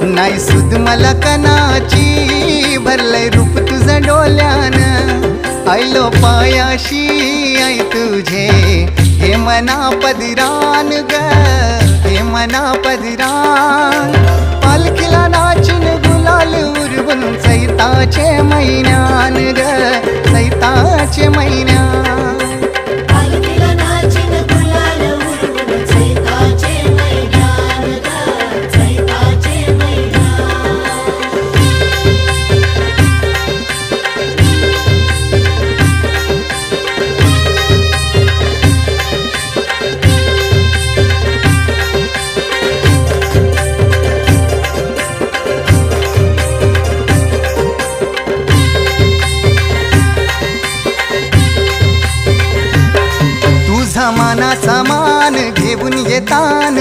नाही सुद मला कनाची भरलंय रूप तुझं डोल्यान आयलो पायाशी आई तुझे हे मना पदिरान ग हे मना पदिरान पालखीला नाचून गुलाल उरवून चैताचे महिन्यान ग चैताचे महिन्यान मानाचा मान घेऊन येतान